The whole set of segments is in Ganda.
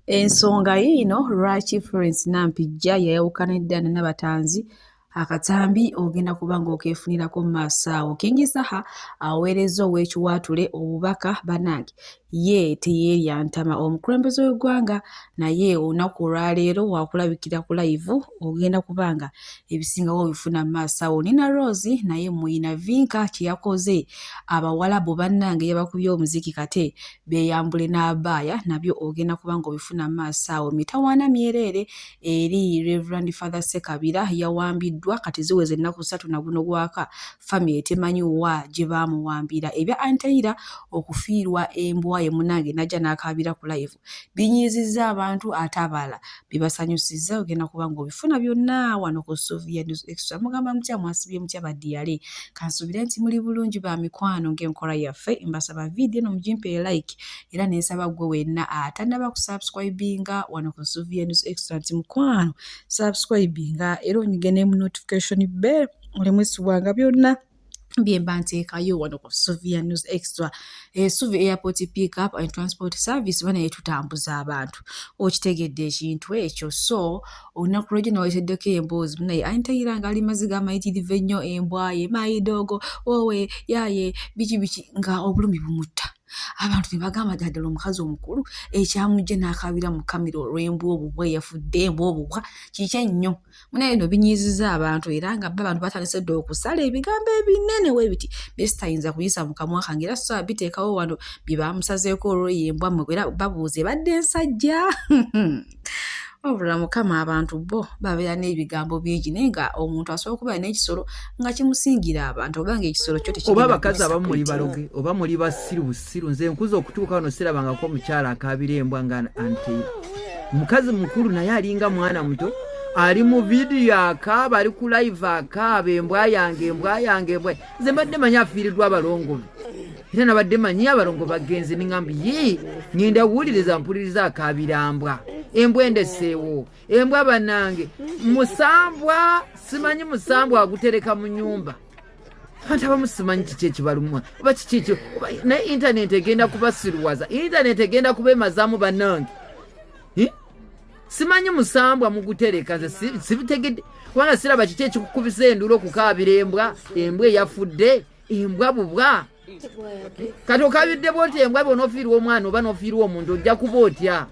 Ensonga yiino lwaki Florence Nampijja yayawukanidde n'abatanzi akatambi ogenda kuba ng'okeefunirako mu maaso awo. King Saha aweerezza ow'ekiwaatule obubaka bannange ye teyeerya ntama. Omukulembeze w'eggwanga naye olunaku olwaleero waakulabikira ku live ogenda kubanga ebisingawo bifuna mu maaso awo. Nina Rose naye muyina Vinka kye yakoze abawalabu bannange yabakubye omuziki kate beeyambule n'abaaya nabyo ogenda kuba ng'obifuna mu maaso awo. Mitawaana myereere eri Reverend Father Ssekabira yawambiddwa kati ziweze ennaku 3 na guno gwaka family temanyi wa gye baamuwambira. Ebya Anteira okufiirwa embwa ye munange najja n'akaabira ku live binyiizizza abantu ate abalala bibasanyusizza. Ogenda kuba ng'obifuna byonna wano ku Sylvia News Extra. Mugamba mutya mwasibye mutya baddiyale kansuubire nti muli bulungi ba mikwano ng'enkola yaffe. Mbasaba video no mugimpe like era nensaba gwe wenna atannaba kusubscribinga wano ku Sylvia News Extra nti mukwano subscribinga era onyige mu notification bell olemwesibwanga byonna byemba nteekayo wano ku Sylvia News Extra. Suvi Airport Pick Up and Transport Service bana yetutambuza abantu okitegedde ekintu ekyo. So olunaku lw'egyo naweeteddeko emboozi munaye Anteira ng'ali maziga amayitirivu ennyo embwa ye mayidogo wowe yaye biki nga obulumi bumutta. Abantu ne bagamba ddala omukazi omukulu ekyamujje n'akabira mu kamera olw'embwa obubwa yafudde embwa obubwa kiki ennyo munaye no binyiizizza abantu era nga abantu batandise dda okusala ebigambo ebinene weebiti besitayinza kuyisa mu kamwa kange era so biteekawo wano bye bamusazeeko olw'embwa mwe era babuuze badde ensajja wabula Mukama abantu bo babeera n'ebigambo bingi naye nga omuntu asobola okubeera n'ekisolo nga kimusingira abantu oba ng'ekisolo kyo tekigenda oba bakazi abamu muli baloge oba muli basiru busiru. Nze nkuza okutuuka wano sirabangako omukyala akaabira embwa nga Anteira. Mukazi mukulu naye alinga mwana muto ali mu vidiyo akaaba ali ku live akaaba embwa yange. Nze mbadde manyi afiiriddwa abalongo era nabadde manyi abalongo bagenzi niŋŋamba ye ngenda wuuliriza mpuliriza akaabira mbwa embwa endeseewo embwa bannange musambwa simanyi musambwa agutereka mu nnyumba abantu abamu simanyi kiki ekibalumwa oba kiki ekyo naye intaneti egenda kubasiruwaza intaneti egenda kubemazaamu bannange simanyi musambwa mugutereka nze sibitegedde kubanga siraba kiki ekikukubisa endulo okukaabira embwa eyafudde embwa bubwa kati okaabidde bwoti embwa bw'onoofiirwa omwana oba n'ofiirwa omuntu ojja kuba otya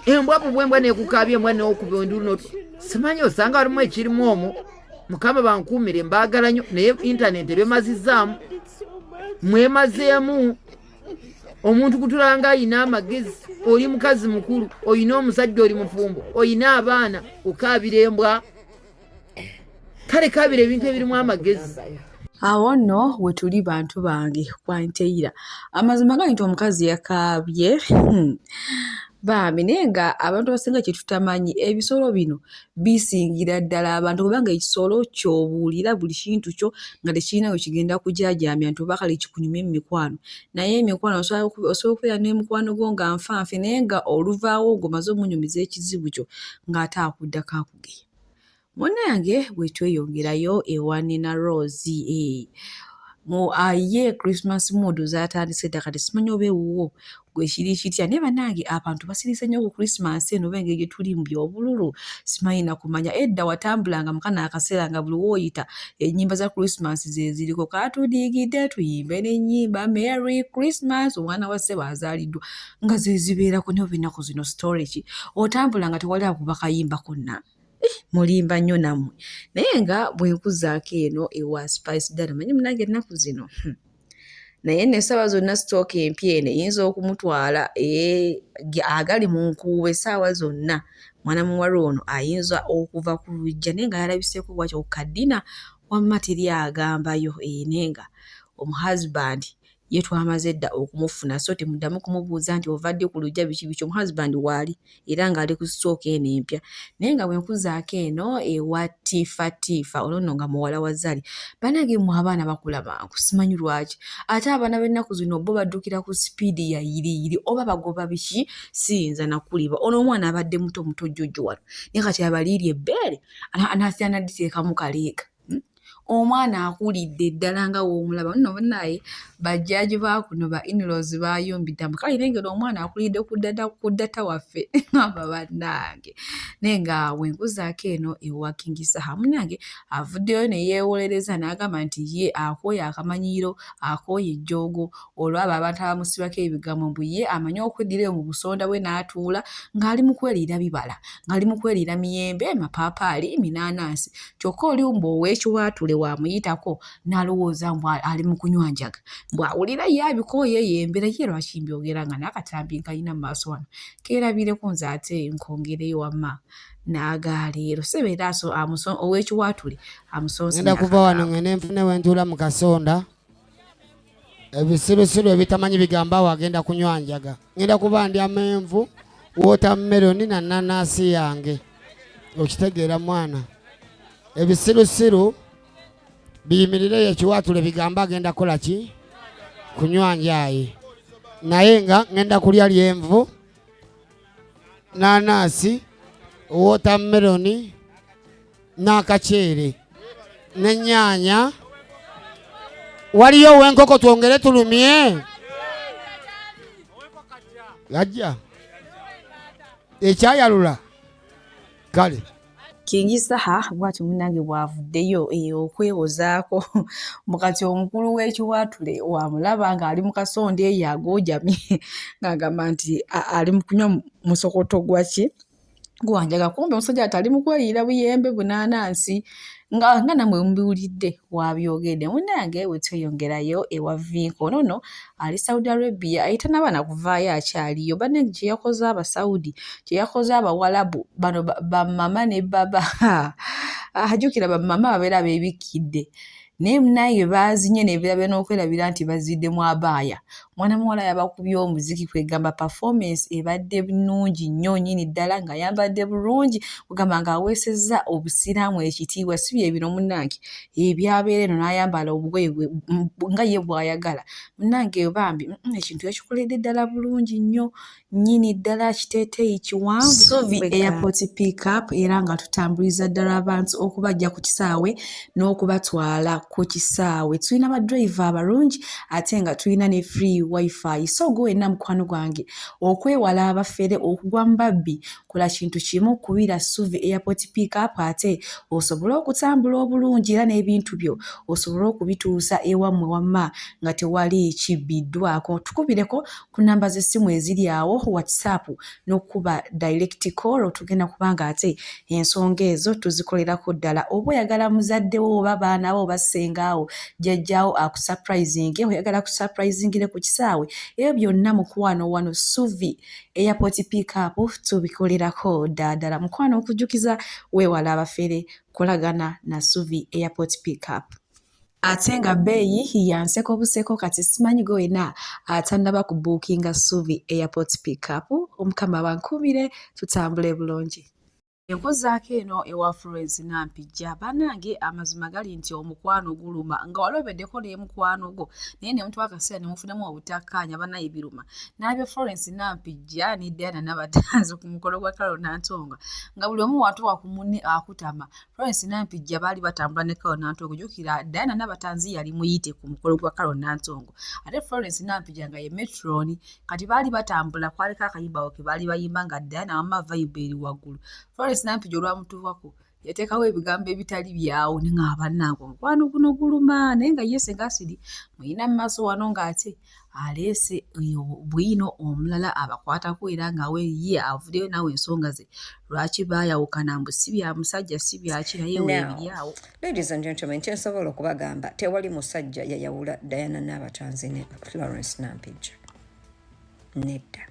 embwa bubwa embwa neekukaabya embwa neokuba endulo simanyi osanga walimu ekirimu omwo. Mukama bankuumire mbaagala nnyo naye intaneti ebyemazizzaamu mwemazeemu omuntu kutulanga ayina amagezi oli mukazi mukulu oyina omusajja oli mufumbo oyina abaana okaabira embwa kale kaabira ebintu ebirimu amagezi. Awo nno we tuli bantu bange kwa Anteira amazima gali nti omukazi yakaabye bambi naye nga abantu abasinga kye tutamanyi ebisolo bino bisingira ddala abantu kubanga ekisolo ky'obuulira buli kintu kyo nga tekirina we kigenda kujaajamya nti oba kale kikunyuma emikwano naye emikwano osobola okubeera n'emikwano gwo nga nfanfe naye nga oluvaawo ng'omaze omunyumiza ekizibu kyo ng'ate akuddako akugeya. Munnange bwe tweyongerayo ewa Nina Rose ye Christmas mood zaatandise dda kati simanyi oba ewuwo gwe kiri kitya naye bannange abantu basirise nnyo ku Christmas eno oba engeri gye tuli mu byobululu simanyi na kumanya. Edda watambulanga mukana akaseera nga buli wooyita ennyimba za Christmas ze ziriko kaatudiigidde tuyimbe n'ennyimba Merry Christmas omwana wa ssebo azaaliddwa nga ze zibeerako naye ennaku zino story ki otambula nga tewali akuba kayimba konna mulimba nnyo nammwe naye nga bwe nkuzaako eno ewa Spice Dada manyi munange ennaku zino naye n'essaawa zonna sitooka empya eno eyinza okumutwala agali mu nkuubo essaawa zonna mwana muwala ono ayinza okuva ku luggya naye nga yalabiseeko bwatyo ku kadina wamma teri agambayo naye nga omuhusband ye twamaze dda okumufuna so temuddamu kumubuuza nti ovadde ku luggya biki omuhusband waali era ng'ali ku sitooka eno empya naye nga bwe nkuzaako eno ewa Tifa olwo nno nga muwala wa Zali bannange mmwe abaana bakula mangu simanyi lwaki ate abaana b'ennaku zino bo baddukira ku sipiidi ya yiriyiri oba bagoba biki siyinza nakuliba ono omwana abadde muto jjojjo wano naye kati abaliirye ebbeere anadditeekamu kaleega omwana akulidde ddala nga woomulaba nno bannaye bajjaaji baakuno ba in-laws baayumbiddamu kale nengera omwana akulidde ku ddata waffe aba bannange naye nga bwenkuzaako eno ewa King Saha munnange avuddeyo ne yeewolereza n'agamba nti ye akooye akamanyiiro akooye ejjoogo olwabo abantu abamusibako ebigambo mbu ye amanyi okweddirayo mu busonda bwe n'atuula ng'ali mu kweriira bibala ng'ali mu kweriira miyembe mapaapaali minaanansi kyokka oli mbu ow'ekiwaatule wamuyitako n'alowooza mbu ali mu kunywa njaga bw'awulira ye abikooye yembera ye lwaki mbyogera nga n'akatambi nkalina mu maaso wano keerabireko nze ate nkongereyo wamma n'agaaleero sebeera ow'ekiwaatule amusonse ngenda kuva wano ngende nfune wentuula mu kasonda ebisirusiru ebitamanyi bigamba wagenda kunywa njaga ngenda kuba ndi amenvu watermelon na nanasi yange okitegeera mwana ebisirusiru biyimirire ekiwaatule bigamba agenda kola ki kunywa njayi naye nga ngenda kulya lyenvu nanasi watermelon n'akaceere n'ennyaanya waliyo ow'enkoko twongere tulumye yajja ekyayalula kale King Saha bw'atyo munnange bw'avuddeyo okwewozaako mukati omukulu w'ekiwaatule wamulaba ng'ali mu kasonda eyo agoojamye ng'agamba nti ali mu kunywa musokoto gwaki gwanjaga kumbe omusajja ati ali mu kweriira buyembe bunaanansi nga namwe mubiwulidde wabyogedde munnange wetweyongerayo ewa Vinko nono ali Saudi Arabia ayita n'abaana kuvaayo akyaliyo banne kye yakoze Abasaudi kye yakoze Abawalabu bano bamama ne baba ajjukira bamama babeera beebikidde naye munnange baazinye nebirabira n'okwerabira nti baziddemu abaaya mwana muwala yabakubye omuziki kwegamba performance ebadde nnungi nnyo nnyini ddala ng'ayambadde bulungi kugamba ng'aweesezza obusiraamu ekitiibwa si bye bino munnange ebyabeera eno n'ayambala obugoye nga ye bw'ayagala munnange bambi ekintu yakikoledde ddala bulungi nnyo nnyini ddala kiteeteeyi kiwanvu Suvi Airport pick up era nga tutambuliza ddala abantu okubajja ku kisaawe n'okubatwala ku kisaawe tulina badriver abalungi ate nga tulina ne free wifi so gwe wenna mukwano gwange okwewala abafere okugwa mu babbi kola kintu kimu kubira Suvi Airport pick up ate osobole okutambula obulungi era n'ebintu byo osobole okubituusa ewammwe wamma nga tewali kibbiddwako tukubireko ku namba z'essimu eziri awo WhatsApp n'okuba direct call tugenda kubanga ate ensonga ezo tuzikolerako ddala oba oyagala muzaddewo oba baana bo basengaawo jjajjaawo akusurprising oyagala kusurprisingire ku kisaawe ebyo byonna mukwano wano Suvi Airport pick up tubikolerako ddala mukwano okujjukiza weewala abafere kolagana na Suvi Airport pick up ate nga bbeeyi yanseko buseko kati simanyi gwe wena atannaba kubuukinga Suvi Airport pick up omukama bankubire tutambule bulungi enkozaako eno ewa Florence Nampijja bannange amazima gali nti omukwano guluma nga walobeddeko n'emukwano gwo naye ne muntu akaseera ne mufunamu obutakkaanya bannaye biruma n'abye Florence Nampijja ne Diana Nabatanzi ku mukolo gwa Carol Nantonga nga buli omu watuwa ku munne akutama Florence Nampijja baali batambula ne Carol Nantonga jjukira Diana Nabatanzi yali muyite ku mukolo gwa Carol Nantonga ate Florence Nampijja nga ye metroni kati baali batambula kwaliko akayimba ke baali bayimba nga Diana wamma vibe eri waggulu Florence Nampijja olwamutuukako yateekawo ebigambo ebitali byawo ne nga bannange omukwano guno guluma naye nga Yese Ngasiri muyina mu maaso wano ng'ate aleese bwino omulala abakwatako era ngawe ye avuddeyo nawe ensonga ze lwaki baayawukana mbu si bya musajja si byaki naye weebiryawo. Ladies and gentlemen, kyensobola okubagamba tewali musajja yayawula Diana Nabatanzi ne Florence Nampijja nedda.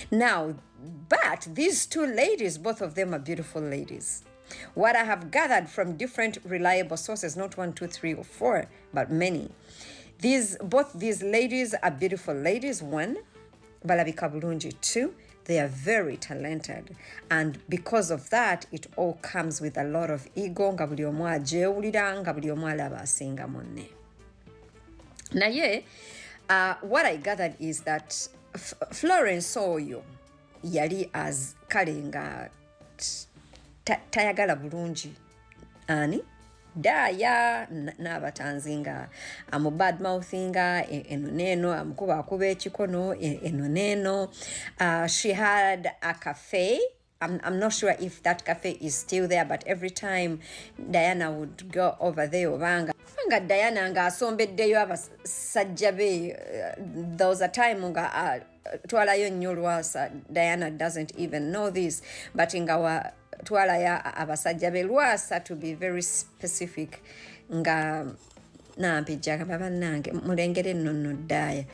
Now, but these two ladies, both of them are beautiful ladies. What I have gathered from different reliable sources, not 1, 2, 3, or 4, but many, both these ladies are beautiful ladies. One, balabika bulungi. Two, they are very talented, and because of that, it all comes with a lot of ego. Nga buli omu ajeewulira, nga buli omu alaba asinga munne. Naye, what I gathered is that Florence oyo yali as kale nga tayagala bulungi ani Daya n'abatanzi nga amubadmouthinga eno n'eno amukuba ekikono eno n'eno. She had a cafe. I'm not sure if that cafe is still there, but every time Diana would go over there, obanga Diana nga asombeddeyo abasajja be, there was a time nga twalayo nnyo Lwasa. Diana doesn't even know this, but nga twalayo abasajja be Lwasa, to be very specific, nga nampijja bannange mulengere nno Daya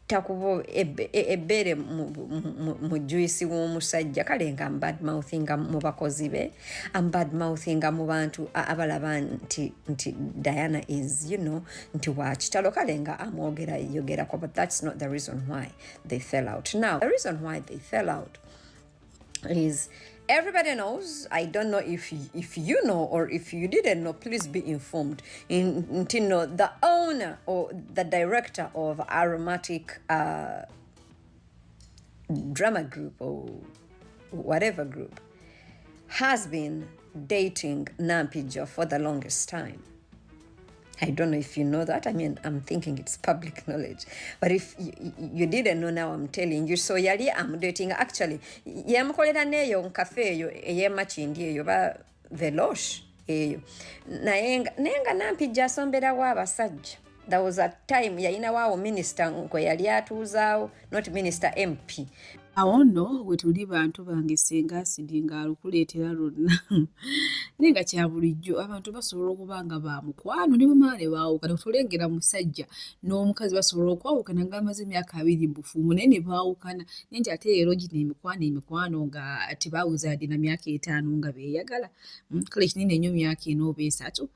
takubo ebbere mu juisi w'omusajja, kale nga mbadmouthinga mu bakozi be, mbadmouthinga mu bantu abalaba nti Diana is, nti wakitalo, kale nga amwogerako, but that's not the reason why they fell out. Now, the reason why they fell out is everybody knows. I don't know if you know, or if you didn't know, please be informed. The owner or the director of Aromatic Drama Group or whatever group has been dating Nampijja for the longest time. I don't know if you know that. I mean, I'm thinking it's public knowledge. But if you didn't know, now I'm telling you. So yali am dating, actually yamukolera neyo nkafe eyo ey'emachindi eyo ba Velosh eyo nenga Nampijja asomberawo abasajja. There was a time yalina waawo minister nkwe yali atuuzaawo, not minister, MP. Awo nno bwe tuli bantu bange senga asidi ng'alukuleetera lwonna naye nga kya bulijjo abantu basobola okuba nga ba mukwano ne bamala ne baawukana. Tulengera musajja n'omukazi basobola okwawukana nga bamaze emyaka 2 mu bufumu naye ne baawukana, naye nti ate leero gino emikwano nga tebaawuzaadde na myaka 5 nga beeyagala. Kale kinene nnyo myaka 4 oba 3.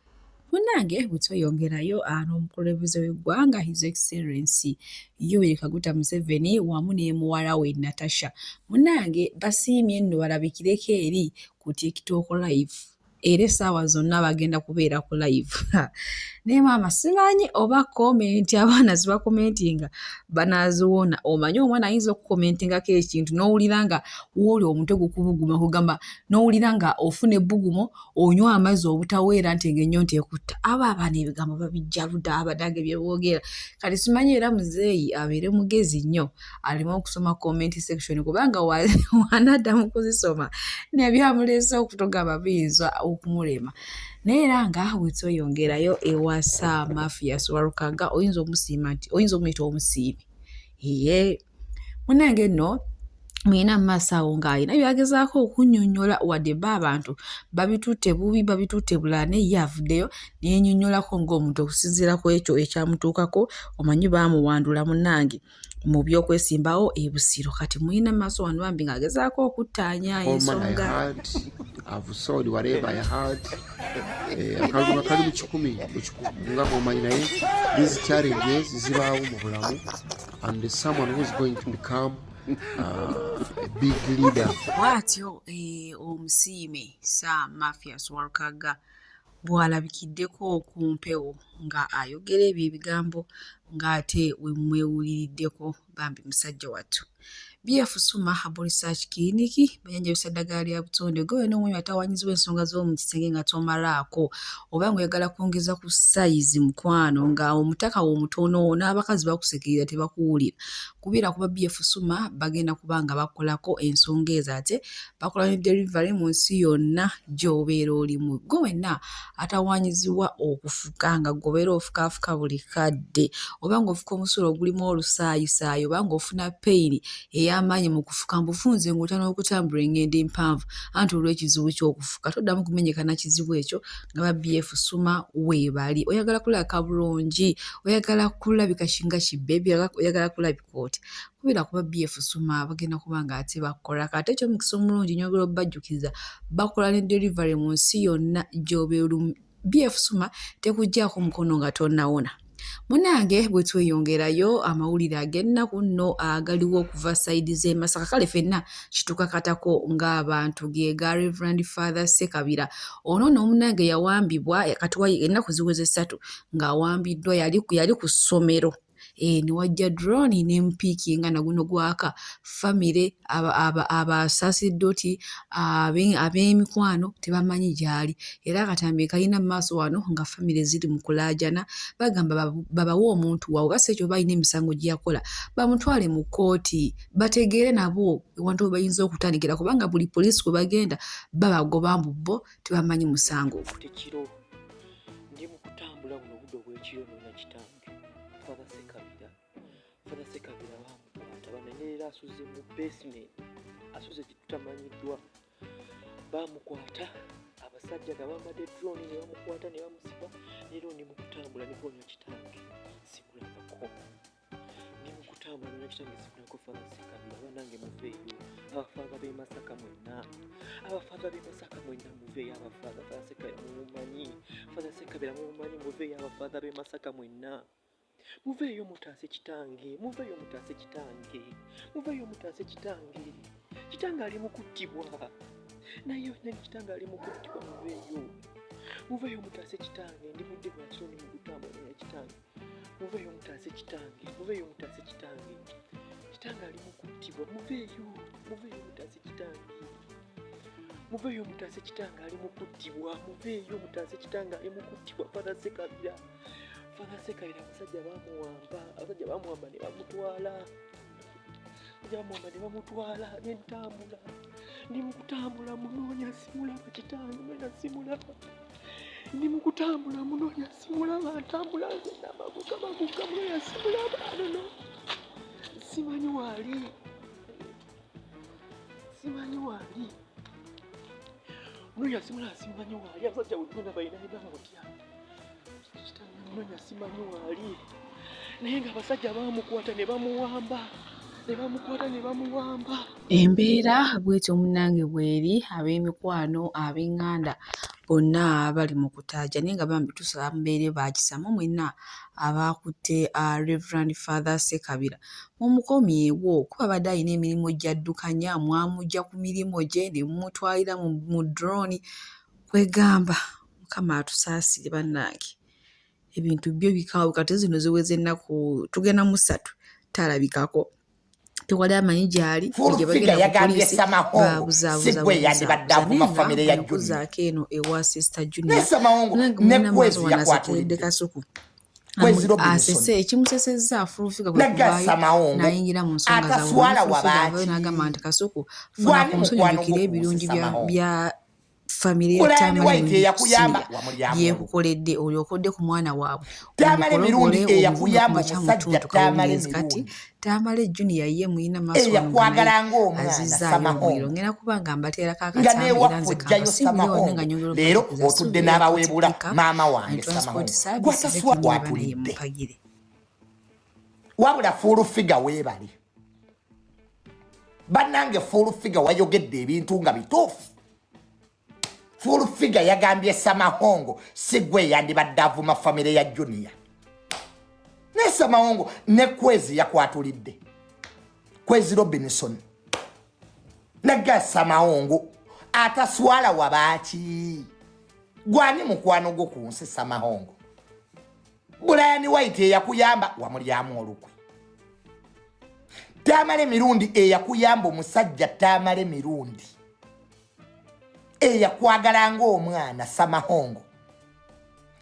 Munnange bwe tweyongerayo n'omukulembeze w'eggwanga His Excellency Yoweri Kaguta Museveni wamu ne muwala we Natasha, munnange basiimye nno balabikireko eri ku TikTok live, era essaawa zonna bagenda kubeera ku live. Naye maama simanyi oba komenti abaana zibakomentinga banaaziwona. Omanyi omwana ayinza okukomentingako ekintu n'owulira nga wooli omutwe gukubuguma, kugamba n'owulira nga ofuna ebbugumo onywa amazzi obutaweera nti ng'ennyonta ekutta. Abaana ebigambo babijja ludda abadange bye boogera. Kati simanyi era muzeeyi abeere mugezi nnyo aleme okusoma comment section, kubanga wanaddamu kuzisoma nebyamuleese okutogamba biyinza okumulema. Naye era nga bwe tweyongerayo ewasa Mathias Walukaga, oyinza omusiima nti oyinza omuyita omusiimi. Munnange nno mwina maaso awo ng'alina byagezaako okunnyonnyola, wadde ba abantu babitutte bubi babitutte bulala, naye ye avuddeyo neyennyonnyolako ng'omuntu okusinziira ku ekyo ekyamutuukako. Omanyi baamuwandula munnange mu by'okwesimbawo e Busiro. Kati mwina maaso wano bambi ng'agezaako okuttaanya ensonga. I've sold whatever I had. Kali mu kikumi nga bw'omanyi, naye these challenges zibaawo mu bulamu, and someone who is going to become a big leader. Bw'atyo omusiime Sir Mathias Walukaga bw'alabikiddeko ku mpewo nga ayogera ebyo ebigambo ng'ate we mwewuliriddeko bambi musajja wattu. BF Suma Herbal Research Clinic bayanjabisa ddagala lya butonde. Gwe n'omunywi atawanyizibwa ensonga z'omu kisenge nga tomalaako, oba ng'oyagala kwongeza ku sayizi mukwano nga omutaka wo mutono n'abakazi bakusekerera tebakuwulira, kubira kuba BF Suma bagenda kuba nga bakolako ensonga ezo, ate bakola ne delivery mu nsi yonna gy'obeera olimu. Gwe wenna atawanyizibwa okufuka nga gobeera ofukaafuka buli kadde, oba ng'ofuka omusulo ogulimu olusaayisaayi, oba ng'ofuna payini ey'amaanyi mu kufuka, mbufunze ng'otandika okutambula engendo empanvu anti olw'ekizibu ky'okufuka. Toddamu kumenyeka na kizibu ekyo nga ba BF Suma weebali. Oyagala kulabika bulungi, oyagala kulabika kinga kibbeebi, oyagala kulabika oti, kubira kuba BF Suma bagenda kuba nga ate bakola. Kati eky'omukisa omulungi nyogera obbajjukiza bakola ne delivery mu nsi yonna gy'obeera olumu. BF Suma tekuggyako mukono nga tonnawona. Munnange bwe tweyongerayo amawulire ag'ennaku nno agaliwo okuva sayidi z'e Masaka, kale ffenna kitukakatako ng'abantu ge ga Reverend Father Ssekabira. Ono nno munnange yawambibwa ennaku ziweze 3 ng'awambiddwa, yali ku ssomero ne wajja drone n'empiikinga na guno gwaka famire abasasiddoti ab'emikwano tebamanyi gy'ali era akatambi kalina mu maaso wano nga famire ziri mu kulaajana bagamba babawe omuntu waabwe basi ekyo balina emisango gye yakola bamutwale mu kkooti bategeere nabo ewantu we bayinza okutandikira kubanga buli poliisi kwe bagenda babagoba mbu bo tebamanyi musango tekiro ndi mu kutambula buno budde obw'ekiro nona kitange Father Sekabira bamukwata banenera asuze mu basement asuze kitutamanyiddwa bamukwata abasajja nga bambadde drone ne bamukwata ne bamusiba leero ndi mu kutambula nikonya kitange simulabako ndi mu kutambula nona kitange simulabako Father Sekabira banange muveeyo abafaza b'e Masaka mwenna muveeyo abafaza Father Sekabira mumumanyi Father Sekabira mumumanyi muveeyo abafaza b'e Masaka mwenna muveeyo mutaase kitange kitange ali mu kuttibwa naye kitange ali mu kuttibwa muveeyo mutaase kitange ndi mudde bwa kiro ndi mu kutambula ya kitange muveeyo mutaase kitange kitange ali mu kuttibwa muveeyo mutaase kitange ali mu kuttibwa Father Sekabira abasajja bamuwamba ne bamutwala nentambula ndi mu kutambula munoonya simulaba kitange mwena simulaba ndi mu kutambula munoonya simulaba ntambula nzena maguka munoonya simulaba nono simanyi waali munoonya simulaba simanyi waali abasajja bwegona balina ne bamutya munoonya simanyi waali naye nga abasajja bamukwata ne bamuwamba embeera bwetyo munnange bweri ab'emikwano ab'eŋŋanda bonna bali mu kutaaja naye nga bambi tusaba mubeere baakisamu mwenna abaakutte Reverend Father Sekabira mumukomyewo kuba badde alina emirimu gy'addukanya mwamugya ku mirimu gye ne mumutwalira mu drone kwegamba Mukama atusaasire bannange ebintu byo bikaawo kati zino ziweze ennaku tugenda mu 3 talabikako tewali amanyi gy'ali babuzaako eno ewa Sister Junior munamaaso wanasekeredde kasuku asese ekimusesezza afulufiga kwe kuvaayo n'ayingira mu nsonga zawe n'agamba nti kasuku funa ku musonyiikira ebirungi bya famire ya Tamale yekukoledde olyokodde ku mwana waabwe omukologole obuvuma kyamutuntu kawungenzi kati Tamale Junior ye muyina maaso azizaayo omuliro ngenda kubanga mbateerako akatambi era nze kamusibuyewo nga leero otudde n'abaweebula maama wange Samahongo wabula full figure weebali bannange full figure wayogedde ebintu nga bituufu full figure yagambye Samahongo sigwe yandibadde avuma famire ya Junior ne Samahongo ne Kwezi yakwatulidde Kwezi Robinson naga Samahongo ataswala wabaaki gwani mukwano gwo ku nsi Samahongo Brian White eyakuyamba wamulyamu olukwe Tamale mirundi eyakuyamba omusajja Tamale mirundi eyakwagala ng'omwana Samahongo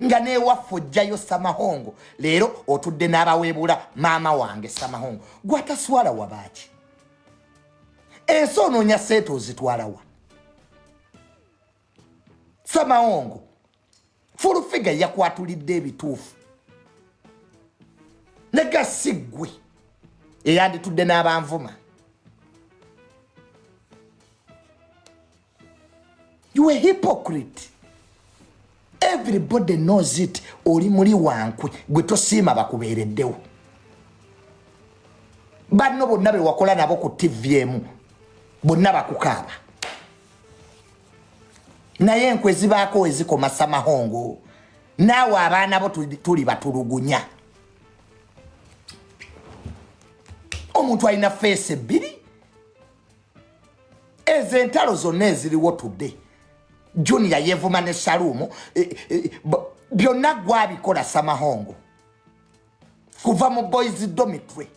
nga neewaffe ojjayo Samahongo leero otudde n'abaweebula maama wange Samahongo gwataswala wabaaki ensonoonya seeto ozitwalawa Samahongo fulufiga yakwatulidde ebituufu nega siggwe eyanditudde n'abanvuma you a hypocrite everybody knows it oli muli wankwe gwe tosiima bakubeereddewo banno bonna be wakola nabo ku TV emu bonna bakukaaba naye enkwe zibaako ezikoma Samahongo naawe abaana bo tuli batulugunya omuntu alina feesi ebbiri ezo entalo zonna eziriwo tudde Junior yevuma ne Salumu byonna gwabikola Samahongo kuva mu boys dormitory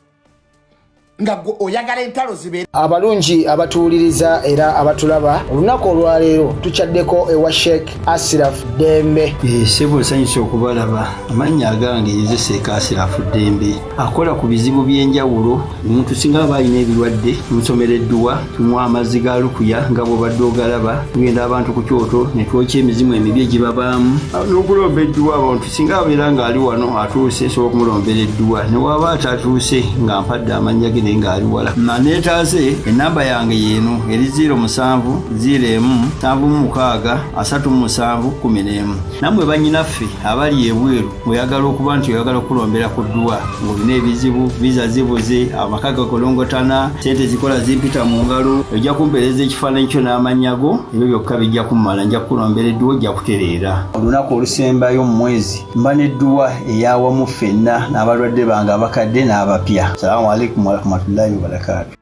nga oyagala entalo zibe. Abalungi abatuuliriza era abatulaba olunaku olwaleero tuchaddeko ewa Sheikh Ashraf Dembe. Sebo sanyusa okubalaba amannya agange Seeka Ashraf Dembe akola ku bizibu by'enjawulo. Omuntu singa aba alina ebirwadde musomereddwa tunywa amazzi ga lukuya nga bw'obadde ogalaba tugenda abantu ku kyoto ne twokya emizimu emibi egibabaamu n'okulomba edduwa. Abantu singa abeera ng'ali wano atuuse sobola okumulombera edduwa ne waba atatuuse nga mpadde amannya ge ngali wala manetaze enamba yange yenu eri 0707763711 namwe banyinaffe abali ebweru oyagala okuba nti oyagala okulombera ku dduwa ng'olina ebizibu visa zibuze amakaga golongotana sente zikola zimpita mu ngalo ojja kumpereza ekifaananyi kyo n'amanyago ebyo byokka bijja kumala nja kulombera edduwa ojja kutereera. Olunaku olusembayo mu mwezi mba n'edduwa eyawamu ffenna n'abalwadde bange abakadde n'abapya. Salaamu alaikum warahmatullahi wabarakatuh.